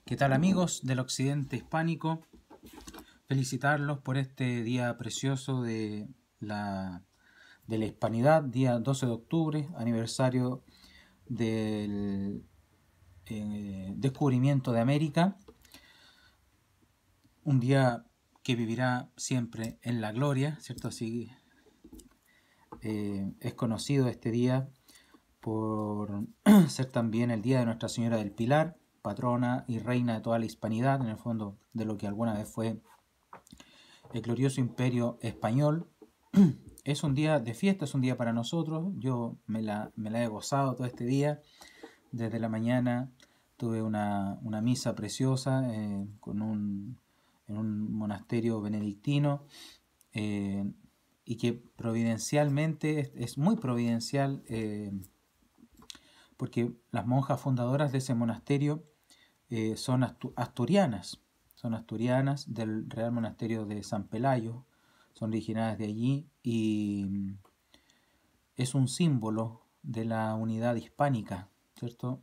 ¿Qué tal, amigos del occidente hispánico? Felicitarlos por este día precioso de la hispanidad, día 12 de octubre, aniversario del descubrimiento de América. Un día que vivirá siempre en la gloria, ¿cierto? Así es conocido este día por ser también el día de Nuestra Señora del Pilar, patrona y reina de toda la hispanidad, en el fondo de lo que alguna vez fue el glorioso imperio español. Es un día de fiesta, es un día para nosotros. Yo me la he gozado todo este día. Desde la mañana tuve una misa preciosa en un monasterio benedictino, y que providencialmente es muy providencial, porque las monjas fundadoras de ese monasterio son asturianas del Real Monasterio de San Pelayo, son originadas de allí, y es un símbolo de la unidad hispánica, ¿cierto?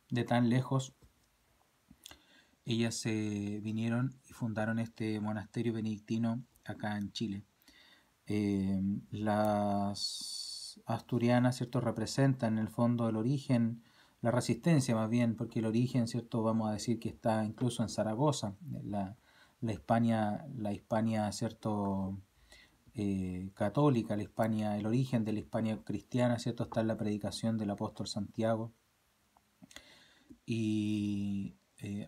De tan lejos ellas se vinieron y fundaron este monasterio benedictino acá en Chile. Las asturianas, ¿cierto?, representan en el fondo el origen, la resistencia más bien, porque el origen, ¿cierto?, vamos a decir que está incluso en Zaragoza, la Hispania, ¿cierto?, católica, la Hispania, el origen de la Hispania cristiana, ¿cierto?, está en la predicación del apóstol Santiago. Y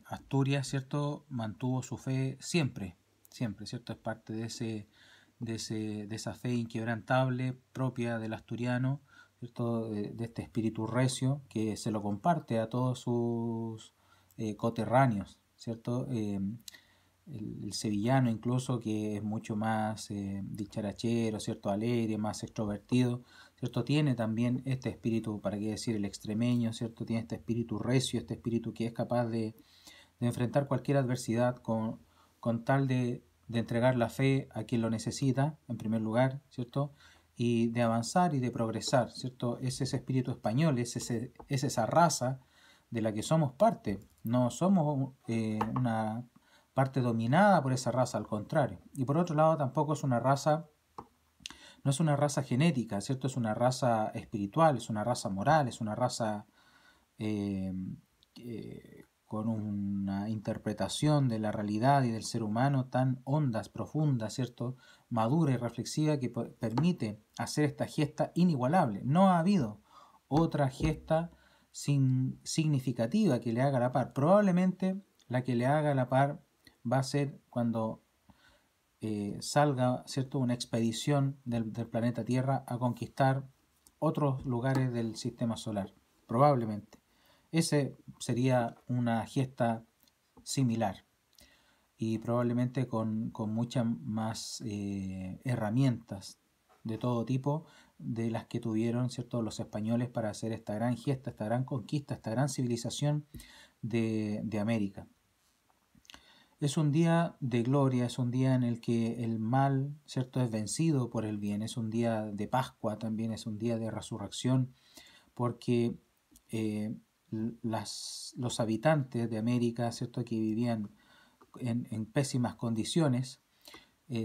Asturias, ¿cierto?, mantuvo su fe siempre, ¿cierto?, es parte de esa fe inquebrantable propia del asturiano, ¿cierto?, de este espíritu recio que se lo comparte a todos sus coterráneos, ¿cierto? El sevillano incluso, que es mucho más dicharachero, ¿cierto?, alegre, más extrovertido, ¿cierto?, tiene también este espíritu, para qué decir el extremeño, ¿cierto?, tiene este espíritu recio, este espíritu que es capaz de enfrentar cualquier adversidad con tal de entregar la fe a quien lo necesita, en primer lugar, ¿cierto?, y de avanzar y de progresar, ¿cierto? Es ese espíritu español, es esa raza de la que somos parte. No somos una parte dominada por esa raza, al contrario. Y por otro lado, tampoco es una raza, no es una raza genética, ¿cierto? Es una raza espiritual, es una raza moral, es una raza con una interpretación de la realidad y del ser humano tan hondas, profundas, ¿cierto?, madura y reflexiva, que permite hacer esta gesta inigualable. No ha habido otra gesta significativa que le haga la par. Probablemente la que le haga la par va a ser cuando salga, ¿cierto?, una expedición del planeta Tierra a conquistar otros lugares del sistema solar. Probablemente. Ese sería una gesta similar, y probablemente con muchas más herramientas de todo tipo de las que tuvieron, ¿cierto?, los españoles para hacer esta gran gesta, esta gran conquista, esta gran civilización de América. Es un día de gloria, es un día en el que el mal, ¿cierto?, es vencido por el bien, es un día de Pascua también, es un día de resurrección, porque los habitantes de América, ¿cierto?, que vivían en pésimas condiciones,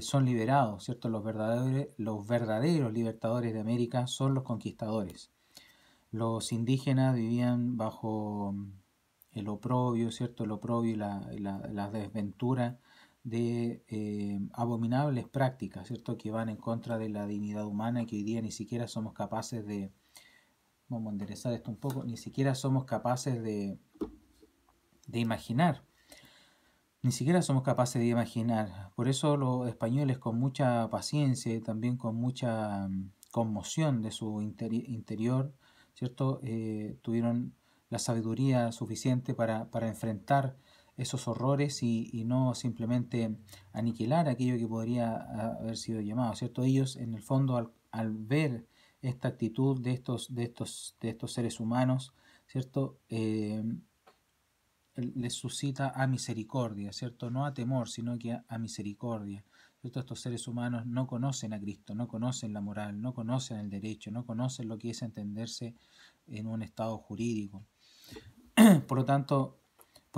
son liberados, ¿cierto? Los verdaderos libertadores de América son los conquistadores. Los indígenas vivían bajo el oprobio, ¿cierto?, el oprobio y la desventura de abominables prácticas, ¿cierto?, que van en contra de la dignidad humana, y que hoy día ni siquiera somos capaces de, vamos a enderezar esto un poco, ni siquiera somos capaces de imaginar. Ni siquiera somos capaces de imaginar. Por eso los españoles, con mucha paciencia y también con mucha conmoción de su interior, ¿cierto?, tuvieron la sabiduría suficiente para enfrentar esos horrores y no simplemente aniquilar aquello que podría haber sido llamado, ¿cierto? Ellos, en el fondo, al ver esta actitud de estos seres humanos, ¿cierto?, les suscita a misericordia, ¿cierto? No a temor, sino que a misericordia, ¿cierto? Estos seres humanos no conocen a Cristo, no conocen la moral, no conocen el derecho, no conocen lo que es entenderse en un estado jurídico. Por lo tanto,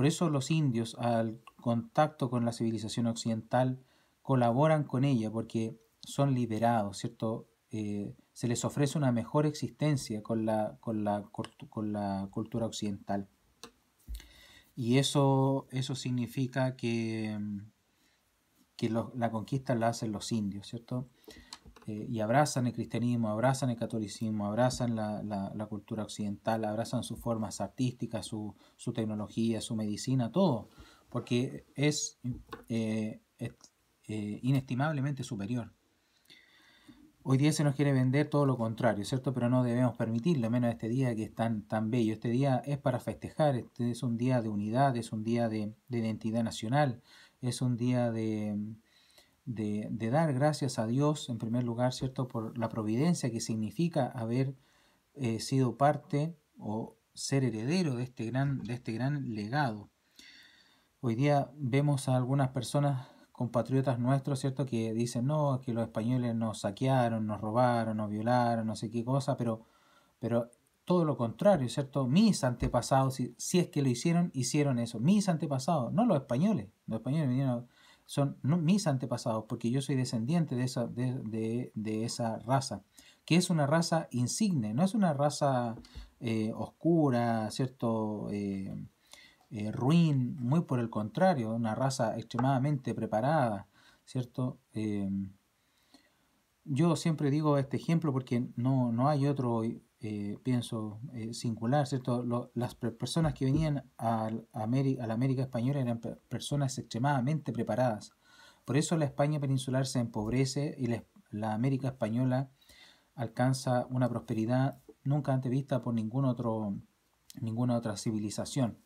Por eso los indios, al contacto con la civilización occidental, colaboran con ella porque son liberados, ¿cierto? Se les ofrece una mejor existencia con la cultura occidental. Y eso significa que la conquista la hacen los indios, ¿cierto? Y abrazan el cristianismo, abrazan el catolicismo, abrazan la cultura occidental, abrazan sus formas artísticas, su tecnología, su medicina, todo, porque es inestimablemente superior. Hoy día se nos quiere vender todo lo contrario, ¿cierto? Pero no debemos permitirlo, menos este día que es tan bello. Este día es para festejar, este es un día de unidad, es un día de identidad nacional, es un día de dar gracias a Dios, en primer lugar, ¿cierto? Por la providencia que significa haber sido parte o ser heredero de este gran legado. Hoy día vemos a algunas personas, compatriotas nuestros, ¿cierto?, que dicen, no, que los españoles nos saquearon, nos robaron, nos violaron, no sé qué cosa, pero todo lo contrario, ¿cierto? Mis antepasados, si es que lo hicieron eso. Mis antepasados, no los españoles. Los españoles vinieron, son no, mis antepasados, porque yo soy descendiente de esa raza, que es una raza insigne, no es una raza oscura, ¿cierto? Ruin, muy por el contrario, una raza extremadamente preparada, ¿cierto? Yo siempre digo este ejemplo porque no hay otro, pienso, singular, ¿cierto? Las personas que venían a la América española eran personas extremadamente preparadas. Por eso la España peninsular se empobrece y la América española alcanza una prosperidad nunca antes vista por ninguna otra civilización.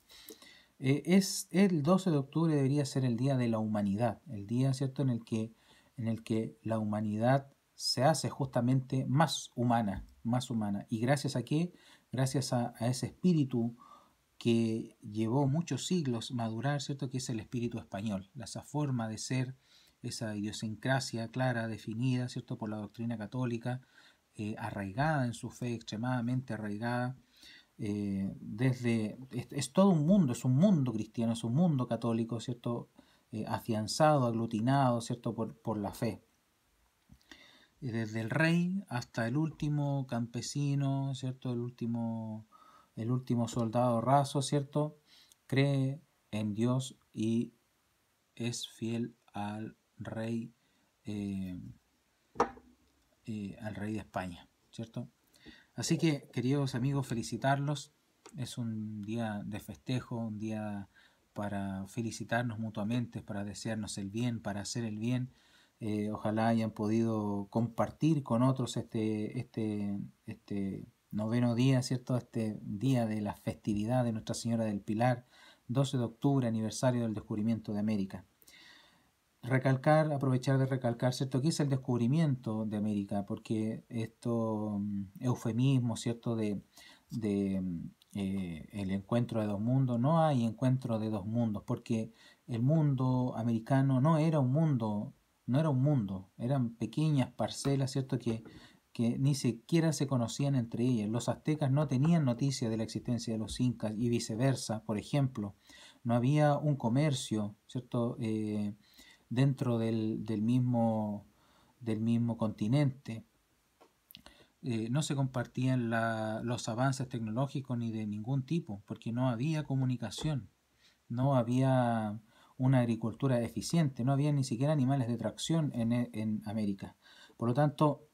Es el 12 de octubre debería ser el Día de la Humanidad, el día, ¿cierto?, en el que la humanidad se hace justamente más humana, más humana. ¿Y gracias a qué? Gracias a ese espíritu que llevó muchos siglos madurar, ¿cierto?, que es el espíritu español, esa forma de ser, esa idiosincrasia clara, definida, ¿cierto?, por la doctrina católica, arraigada en su fe, extremadamente arraigada. Es todo un mundo, es un mundo cristiano, es un mundo católico, ¿cierto? Afianzado, aglutinado, ¿cierto? Por la fe. Desde el rey hasta el último campesino, ¿cierto? El último soldado raso, ¿cierto? Cree en Dios y es fiel al rey de España, ¿cierto? Así que, queridos amigos, felicitarlos. Es un día de festejo, un día para felicitarnos mutuamente, para desearnos el bien, para hacer el bien. Ojalá hayan podido compartir con otros este noveno día, ¿cierto? Este día de la festividad de Nuestra Señora del Pilar, 12 de octubre, aniversario del descubrimiento de América. Aprovechar de recalcar, ¿cierto?, que es el descubrimiento de América, porque esto, eufemismo, ¿cierto?, el encuentro de dos mundos, no hay encuentro de dos mundos, porque el mundo americano no era un mundo, eran pequeñas parcelas, ¿cierto?, que ni siquiera se conocían entre ellas. Los aztecas no tenían noticia de la existencia de los incas y viceversa, por ejemplo. No había un comercio, ¿cierto?, dentro del mismo continente. No se compartían los avances tecnológicos ni de ningún tipo, porque no había comunicación, no había una agricultura eficiente, no había ni siquiera animales de tracción en América. Por lo tanto,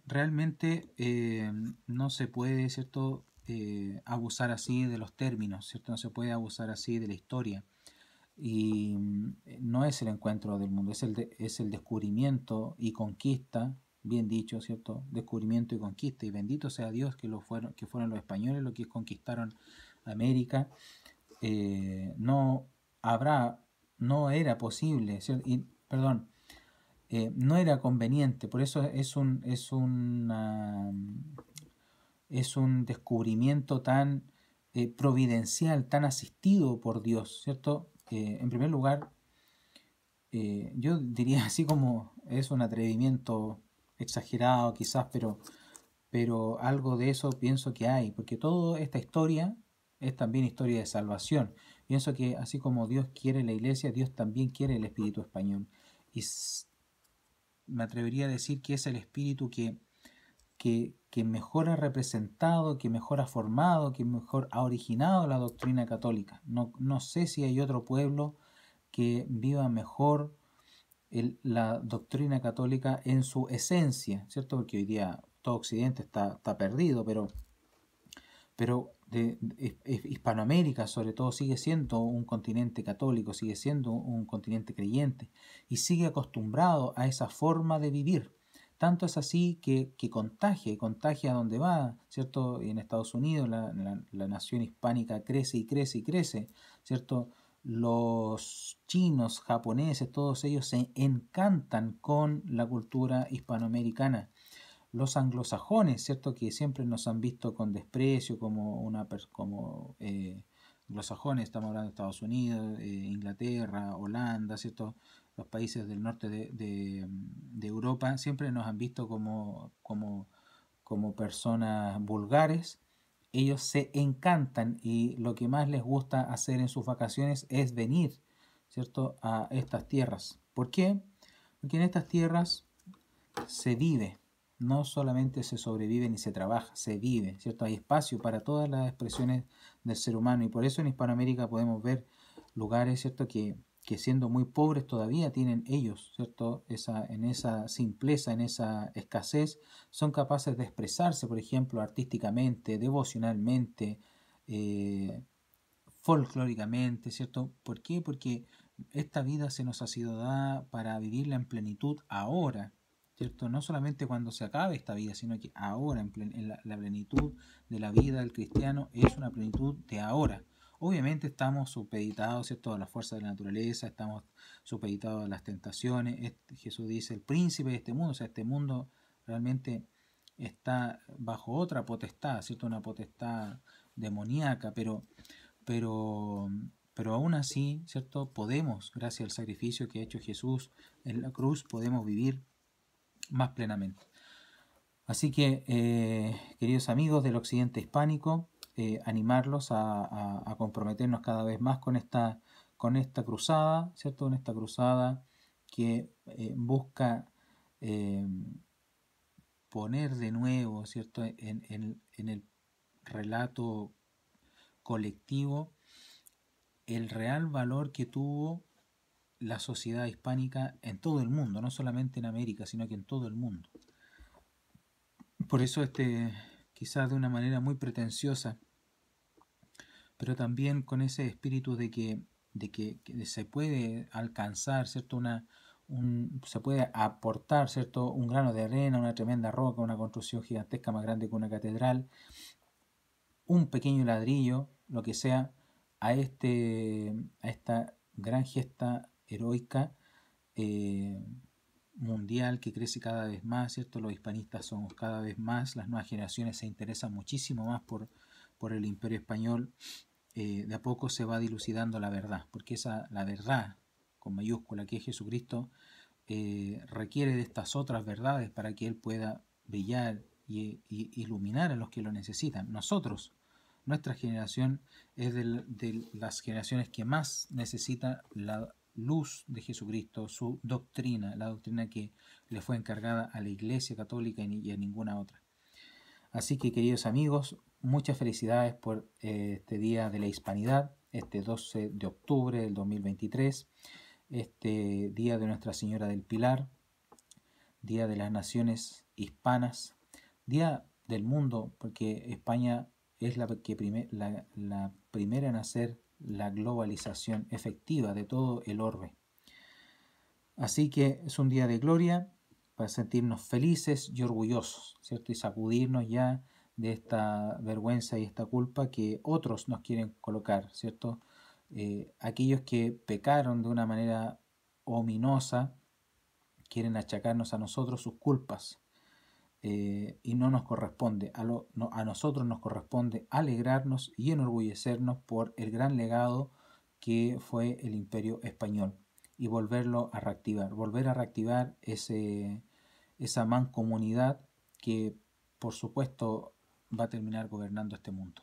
realmente no se puede, ¿cierto?, abusar así de los términos, ¿cierto? No se puede abusar así de la historia. Y no es el encuentro del mundo, es el descubrimiento y conquista, bien dicho, ¿cierto? Descubrimiento y conquista, y bendito sea Dios que fueron los españoles los que conquistaron América. No era posible, ¿cierto? No era conveniente, por eso es un descubrimiento tan providencial, tan asistido por Dios, ¿cierto? En primer lugar, yo diría así como es un atrevimiento exagerado quizás, pero pero algo de eso pienso que hay, porque toda esta historia es también historia de salvación. Pienso que así como Dios quiere la iglesia, Dios también quiere el espíritu español. Y me atrevería a decir que es el espíritu que mejor ha representado, que mejor ha formado, que mejor ha originado la doctrina católica. No sé si hay otro pueblo que viva mejor la doctrina católica en su esencia, ¿cierto? Porque hoy día todo Occidente está perdido, pero Hispanoamérica sobre todo sigue siendo un continente católico, sigue siendo un continente creyente y sigue acostumbrado a esa forma de vivir. Tanto es así que contagia a donde va, ¿cierto? En Estados Unidos la nación hispánica crece y crece y crece, ¿cierto? Los chinos, japoneses, todos ellos se encantan con la cultura hispanoamericana. Los anglosajones, ¿cierto? Que siempre nos han visto con desprecio como anglosajones, estamos hablando de Estados Unidos, Inglaterra, Holanda, ¿cierto? Los países del norte de Europa siempre nos han visto como personas vulgares. Ellos se encantan y lo que más les gusta hacer en sus vacaciones es venir, ¿cierto? A estas tierras. ¿Por qué? Porque en estas tierras se vive, no solamente se sobrevive ni se trabaja, se vive, ¿cierto? Hay espacio para todas las expresiones del ser humano y por eso en Hispanoamérica podemos ver lugares, ¿cierto? Que siendo muy pobres todavía tienen ellos, ¿cierto? En esa simpleza, en esa escasez, son capaces de expresarse, por ejemplo, artísticamente, devocionalmente, eh, folclóricamente, ¿cierto? ¿Por qué? Porque esta vida se nos ha sido dada para vivirla en plenitud ahora, ¿cierto? No solamente cuando se acabe esta vida, sino que ahora, en la plenitud de la vida del cristiano, es una plenitud de ahora. Obviamente estamos supeditados, ¿cierto?, a las fuerzas de la naturaleza, estamos supeditados a las tentaciones. Jesús dice, el príncipe de este mundo, o sea, este mundo realmente está bajo otra potestad, ¿cierto? Una potestad demoníaca, pero, pero aún así, ¿cierto? Podemos, gracias al sacrificio que ha hecho Jesús en la cruz, podemos vivir más plenamente. Así que, queridos amigos del occidente hispánico, animarlos a comprometernos cada vez más con esta cruzada, ¿cierto? Con esta cruzada que busca eh, poner de nuevo, ¿cierto? En el relato colectivo el real valor que tuvo la sociedad hispánica en todo el mundo, no solamente en América, sino que en todo el mundo. Por eso quizás de una manera muy pretenciosa, pero también con ese espíritu que se puede alcanzar, ¿cierto? Se puede aportar, ¿cierto? Un grano de arena, una tremenda roca, una construcción gigantesca más grande que una catedral, un pequeño ladrillo, lo que sea, a esta gran gesta heroica eh, mundial que crece cada vez más, ¿cierto? Los hispanistas somos cada vez más, las nuevas generaciones se interesan muchísimo más por el imperio español. De a poco se va dilucidando la verdad, porque la verdad, con mayúscula, que es Jesucristo, requiere de estas otras verdades para que Él pueda brillar y iluminar a los que lo necesitan. Nuestra generación es de las generaciones que más necesita la luz de Jesucristo, su doctrina, la doctrina que le fue encargada a la Iglesia Católica y a ninguna otra. Así que, queridos amigos, muchas felicidades por este Día de la Hispanidad, este 12 de octubre del 2023, este Día de Nuestra Señora del Pilar, Día de las Naciones Hispanas, Día del Mundo, porque España es la primera en hacer la globalización efectiva de todo el orbe. Así que es un día de gloria para sentirnos felices y orgullosos, ¿cierto? Y sacudirnos ya de esta vergüenza y esta culpa que otros nos quieren colocar, ¿cierto? Aquellos que pecaron de una manera ominosa quieren achacarnos a nosotros sus culpas. Y no nos corresponde, a nosotros nos corresponde alegrarnos y enorgullecernos por el gran legado que fue el Imperio Español y volver a reactivar esa mancomunidad que por supuesto, va a terminar gobernando este mundo.